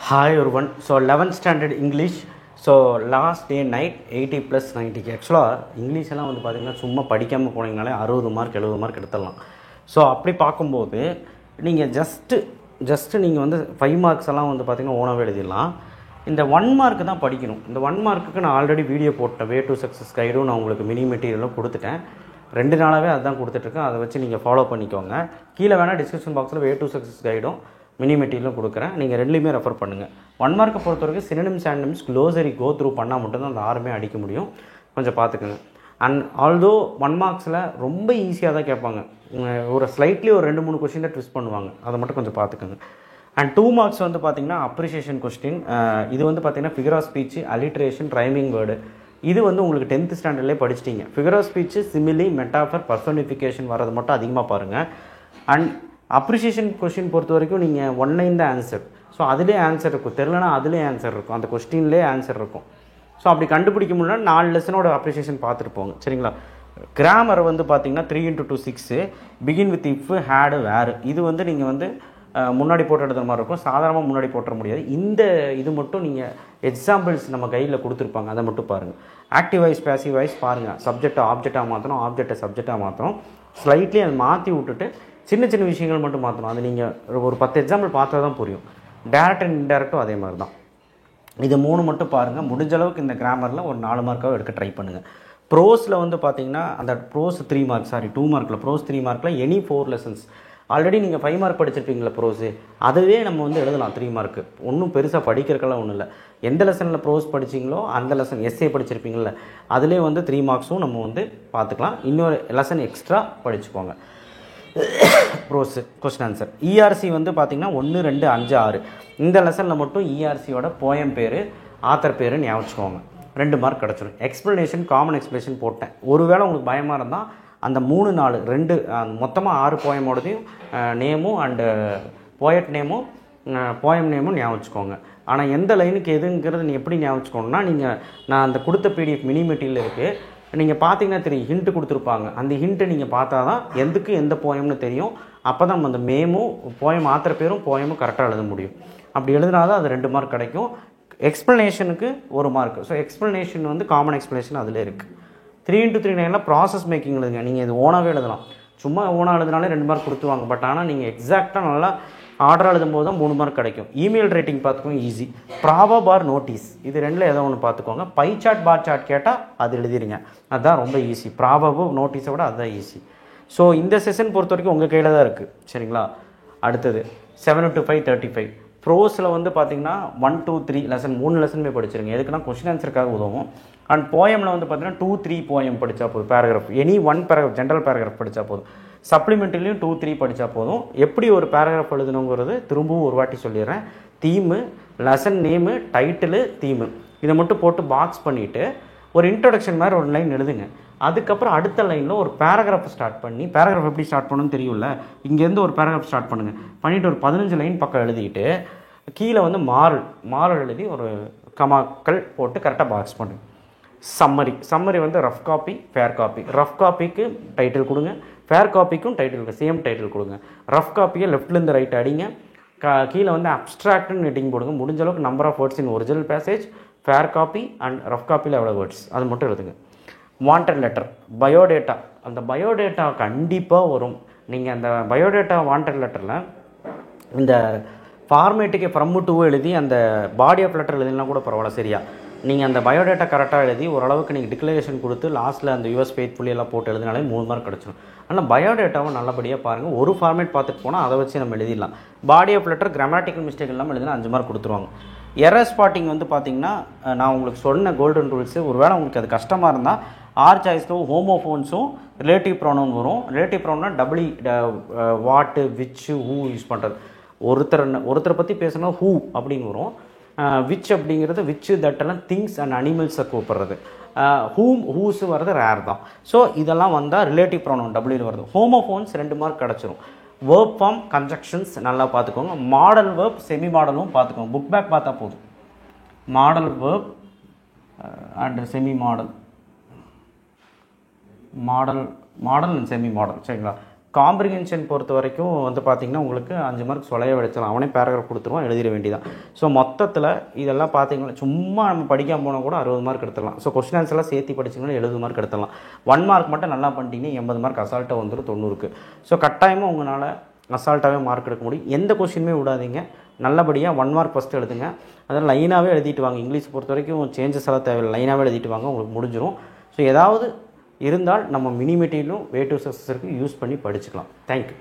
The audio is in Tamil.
Hi everyone. So 11th standard English. So last day night 80 plus 90. ஆக்சுவலாக இங்கிலீஷ் எல்லாம் வந்து பார்த்திங்கன்னா சும்மா படிக்காமல் போனீங்கனாலே 60 மார்க் 70 மார்க் எடுத்துடலாம். ஸோ அப்படி பார்க்கும்போது நீங்கள் ஜஸ்ட்டு நீங்கள் வந்து 5 மார்க்ஸ் எல்லாம் வந்து பார்த்திங்கன்னா ஓனாகவே எழுதிடலாம். இந்த 1 மார்க்கு தான் படிக்கணும். இந்த 1 மார்க்குக்கு நான் ஆல்ரெடி வீடியோ போட்டேன். வே டு சக்ஸஸ் கைடும் நான் உங்களுக்கு மினி மெட்டீரியலும் கொடுத்துட்டேன். 2 நாளாகவே அதுதான் கொடுத்துட்ருக்கேன். அதை வச்சு நீங்கள் ஃபாலோ பண்ணிக்கோங்க. கீழே வேணால் டிஸ்கிரிப்ஷன் பாக்ஸில் வே டு சக்ஸஸ் கைடும் மினி மெட்டீரியலும் கொடுக்குறேன். நீங்கள் ரெண்டுலேயுமே ரெஃபர் பண்ணுங்கள். 1 மார்க்கை பொறுத்த வரைக்கும் synonyms antonyms glossary go through பண்ணால் மட்டும்தான் அந்த 6மே அடிக்க முடியும். கொஞ்சம் பார்த்துக்குங்க. அண்ட் ஆல்தோ 1 மார்க்ஸில் ரொம்ப ஈஸியாக தான் கேட்பாங்க. ஒரு ஸ்லைட்லி ஒரு 2-3 கொஸ்டின் தான் ட்விஸ்ட் பண்ணுவாங்க. அதை மட்டும் கொஞ்சம் பார்த்துக்குங்க. அண்ட் 2 மார்க்ஸ் வந்து பார்த்திங்கன்னா அப்ரிஷியேஷன் கொஸ்டின். இது வந்து பார்த்திங்கன்னா figure of speech, alliteration, rhyming word. இது வந்து உங்களுக்கு 10th ஸ்டாண்டர்ட்லேயே படிச்சிட்டிங்க. Figure of speech, simile, metaphor, personification வரது மட்டும் அதிகமாக பாருங்கள். அண்ட் அப்ரிஷியேஷன் கொஸ்டின் பொறுத்த வரைக்கும் நீங்கள் 1 லைன் தான் ஆன்சர். ஸோ அதிலே ஆன்சர் இருக்கும். தெரிலனா அதிலே ஆன்சர் இருக்கும். அந்த கொஸ்டின்லேயே ஆன்சர் இருக்கும். ஸோ அப்படி கண்டுபிடிக்க முடியல 4 லெசனோட அப்ரிஷியேஷன் பார்த்துட்டு போங்க. சரிங்களா? கிராமர் வந்து பார்த்தீங்கன்னா 3 × 2 6, பிகின் வித் இஃப், ஹேடு, வேறு. இது வந்து நீங்கள் வந்து முன்னாடி போட்டு எழுதுற மாதிரி இருக்கும். சாதாரணமாக முன்னாடி போட்டுற முடியாது. இந்த இது மட்டும் நீங்கள் எக்ஸாம்பிள்ஸ் நம்ம கையில் கொடுத்துருப்பாங்க, அதை மட்டும் பாருங்கள். ஆக்டிவ் வாய்ஸ், பேசிவ் வாய்ஸ் பாருங்கள். சப்ஜெக்டை ஆப்ஜெக்டாக மாற்றணும், ஆப்ஜெக்டை சப்ஜெக்டாக மாற்றணும். ஸ்லைட்லி அதை மாற்றி விட்டுட்டு சின்ன சின்ன விஷயங்கள் மட்டும் மாற்றணும். அது நீங்கள் ஒரு 10 எக்ஸாம்பிள் பார்த்தா தான் புரியும். டேரக்ட் அண்ட் இன்டேரக்டும் அதே மாதிரி தான். இது 3 மட்டும் பாருங்கள். முடிஞ்ச அளவுக்கு இந்த கிராமரில் ஒரு 4 மார்க்காக எடுக்க ட்ரை பண்ணுங்கள். ப்ரோஸில் வந்து பார்த்தீங்கன்னா அந்த ப்ரோஸ் 3 மார்க், 2 மார்க்கில் ப்ரோஸ் 3 மார்க்கில் எனி 4 லெசன்ஸ். ஆல்ரெடி நீங்கள் 5 மார்க் படிச்சிருப்பீங்களா ப்ரோஸு, அதுவே நம்ம வந்து எழுதலாம் 3 மார்க்கு. ஒன்றும் பெருசாக படிக்கிறக்கெல்லாம் ஒன்றும் இல்லை. எந்த லெசனில் ப்ரோஸ் படிச்சிங்களோ அந்த லெசன், எஸ்ஏ படிச்சிருப்பீங்கள, அதிலே வந்து 3 மார்க்ஸும் நம்ம வந்து பார்த்துக்கலாம். இன்னொரு லெசன் எக்ஸ்ட்ரா படிச்சுக்கோங்க. Prose question answer. இஆர்சி வந்து பார்த்திங்கன்னா 1, 2, 5, 6. இந்த லெசனில் மட்டும் இஆர்சியோட போயம் பேர், ஆத்தர் பேர் ஞாபகம் வச்சுக்கோங்க. 2 மார்க் கிடச்சிடும். எக்ஸ்ப்ளனேஷன், காமன் எக்ஸ்ப்ளனேஷன் போட்டேன். ஒருவேளை உங்களுக்கு பயமாக இருந்தால் அந்த 3, 4, 2 மொத்தமாக 6 போயமோடதையும் நேமும் அண்டு போயட் நேமும் போயம் நேமும் ஞாபகம் வச்சுக்கோங்க. ஆனால் எந்த லைனுக்கு எதுங்கிறது நீ எப்படி ஞாபகம் வச்சுக்கோங்கன்னா, நான் அந்த கொடுத்த பிடிஎஃப் மினி மெட்டீரியல் இருக்குது, நீங்கள் பார்த்தீங்கன்னா தெரியும், ஹிண்ட்டு கொடுத்துருப்பாங்க. அந்த ஹிண்ட்டை நீங்கள் பார்த்தா தான் எதுக்கு எந்த போயம்னு தெரியும். அப்போ தான் நம்ம அந்த மேமும் போயம் ஆத்தர் பேரும் போயமும் கரெக்டாக எழுத முடியும். அப்படி எழுதினா தான் அது 2 மார்க் கிடைக்கும். எக்ஸ்ப்ளனேஷனுக்கு 1 மார்க். ஸோ எக்ஸ்ப்ளனேஷன் வந்து காமன் எக்ஸ்ப்ளனேஷன் அதில் இருக்குது. 3 × 3 9 ப்ராசஸ் மேக்கிங் எழுதுங்க. நீங்கள் இது ஓனாகவே எழுதலாம். சும்மா ஓனாக எழுதினாலே 2 மார்க் கொடுத்துவாங்க. பட் ஆனால் நீங்கள் எக்ஸாக்டாக நல்லா ஆர்டர் எழுதும்போது தான் 3 மார்க் கிடைக்கும். இமெயில் ரேட்டிங் பார்த்துக்கோங்க, ஈஸி. ப்ராபப் ஆர் நோட்டீஸ், இது 2ல் ஏதோ ஒன்று பார்த்துக்கோங்க. பை சார்ட், பார் சார்ட் கேட்டால் அது எழுதிடுங்க. அதுதான் ரொம்ப ஈஸி. ப்ராபப் நோட்டீஸை விட அதுதான் ஈஸி. ஸோ இந்த செஷன் பொறுத்த வரைக்கும் உங்கள் கையில் தான் இருக்குது. சரிங்களா? அடுத்தது 7 to 5 35. ப்ரோஸில் வந்து பார்த்திங்கன்னா 1, 2, 3 லெசன் 3 லெசனுமே படிச்சிருங்க. எதுக்குன்னா கொஸ்டின் ஆன்சருக்காக உதவும். அண்ட் போயமில் வந்து பார்த்திங்கன்னா 2, 3 போயம் படித்தா போதும். Paragraph, any 1 paragraph, general paragraph படித்தா போதும். சப்ளிமெண்ட்ரிலையும் 2, 3 படித்தா போதும். எப்படி ஒரு பேராகிராஃப் எழுதணுங்கிறது திரும்பவும் ஒரு வாட்டி சொல்லிடுறேன். Theme, lesson name, title, theme, இதை மட்டும் போட்டு பாக்ஸ் பண்ணிவிட்டு ஒரு இன்ட்ரொடக்ஷன் மாதிரி ஒரு லைன் எழுதுங்க. அதுக்கப்புறம் அடுத்த லைனில் ஒரு பேராகிராஃப் ஸ்டார்ட் பண்ணி, பேராகிராஃப் எப்படி ஸ்டார்ட் பண்ணணும்னு தெரியும்ல, இங்கேருந்து ஒரு பேராகிராஃப் ஸ்டார்ட் பண்ணுங்கள். பண்ணிவிட்டு ஒரு 15 லைன் பக்கம் எழுதிட்டு கீழே வந்து மாரல் எழுதி ஒரு கமாக்கள் போட்டு கரெக்டாக பாக்ஸ் பண்ணுங்க. சம்மரி வந்து rough copy, fair copy. Rough காப்பிக்கு டைட்டில் கொடுங்க, ஃபேர் காப்பிக்கும் டைட்டில் சேம் டைட்டில் கொடுங்க. ரஃப் காப்பியை லெஃப்ட்லேருந்து ரைட் அடிங்க. கீழே வந்து அப்ஸ்ட்ராக்ட்னு ஹெட்டிங் போடுங்க. முடிஞ்ச அளவுக்கு number of words in original passage, fair copy and rough காப்பியில் எவ்வளோ வேர்ட்ஸ் அது மட்டும் எழுதுங்க. Wanted letter, biodata. அந்த பயோடேட்டா கண்டிப்பாக வரும். நீங்கள் அந்த பயோடேட்டா வாண்டட் லெட்டரில் இந்த ஃபார்மேட்டுக்கு ஃப்ரம் டு எழுதி அந்த பாடி ஆஃப் லெட்டர் எழுதினா கூட பரவாயில்ல. சரியா? நீங்கள் அந்த பயோடேட்டா கரெக்டாக எழுதி ஓரளவுக்கு நீங்கள் டிக்ளரேஷன் கொடுத்து லாஸ்ட்டில் அந்த யூஎஸ் ஃபெய்த்ஃபுல்லி எல்லாம் போட்டு எழுதினாலே 3 மார்க் கிடச்சிடும். ஆனால் பயோடேட்டாவை நல்லபடியாக பாருங்கள். ஒரு ஃபார்மேட் பார்த்துட்டு போனால் அதை வச்சு நம்ம எழுதிடலாம். Body of letter grammatical mistake இல்லாமல் எழுதினா 5 மார்க் கொடுத்துருவாங்க. எரர் ஸ்பாட்டிங் வந்து பார்த்திங்கன்னா நான் உங்களுக்கு சொன்ன கோல்டன் ரூல்ஸு. ஒருவேளை உங்களுக்கு அது கஷ்டமாக இருந்தால் ஆர் சாய்ஸும் ஹோமோஃபோன்ஸும் ரிலேட்டிவ் ப்ரோனவுன் வரும். ரிலேட்டிவ் ப்ரோனவுன்னா டபிள்யூ, வாட்டு, விச், ஹூ யூஸ் பண்ணுறது. ஒருத்தரை பற்றி பேசணும் ஹூ அப்படின்னு வரும். விச் அப்படிங்கிறது விச், தட்டெல்லாம் திங்ஸ் அண்ட் அனிமல்ஸை கூப்பிட்றது. ஹூஸ் வர்றது ரேர் தான். ஸோ இதெல்லாம் வந்தால் ரிலேட்டிவ் ப்ரோனவுன் டபிள்யூ வருது. ஹோமோஃபோன்ஸ் 2 மார்க் கிடச்சிரும். வேர்ப் ஃபார்ம், கன்ஜக்ஷன்ஸ் நல்லா பார்த்துக்கோங்க. மாடல் வேர்ப், செமி மாடலும் பார்த்துக்கோங்க. புக் பேக் பார்த்தா போதும். Model verb and semi model, model and semi model. சரிங்களா? காம்ப்ரிஹென்ஷன் பொறுத்த வரைக்கும் வந்து பார்த்திங்கன்னா உங்களுக்கு 5 மார்க் சொலைய வச்சிடலாம். அவனே பேராகிராஃப் கொடுத்துருவான், எழுதிட வேண்டியதான். ஸோ மொத்தத்தில் இதெல்லாம் பார்த்திங்கன்னா சும்மா நம்ம படிக்காமல் போனால் கூட 60 மார்க் எடுத்துடலாம். ஸோ கொஸ்டின் ஆன்சர்லாம் சேர்த்து படிச்சிங்கன்னா 70 மார்க் எடுத்துடலாம். 1 மார்க் மட்டும் நல்லா பண்ணிட்டீங்கன்னா 80 மார்க் அசால்ட்டாக வந்துடும் 90க்கு. ஸோ கட்டாயமாக உங்களால் அசால்ட்டாகவே மார்க் எடுக்க முடியும். எந்த கொஸ்டினுமே விடாதீங்க, நல்லபடியாக 1 மார்க் ஃபஸ்ட்டு எழுதுங்க. அதனால் லைனாகவே எழுதிட்டு வாங்க. இங்கிலீஷ் பொறுத்த வரைக்கும் சேஞ்சஸ் எல்லாம் தேவையில்லை, லைனாகவே எழுதிட்டு வாங்க, உங்களுக்கு முடிஞ்சிடும். ஸோ ஏதாவது இருந்தால் நம்ம மினி மெட்டீரியலும் வே டு சக்ஸஸ் யூஸ் பண்ணி படிச்சுக்கலாம். தேங்க்யூ.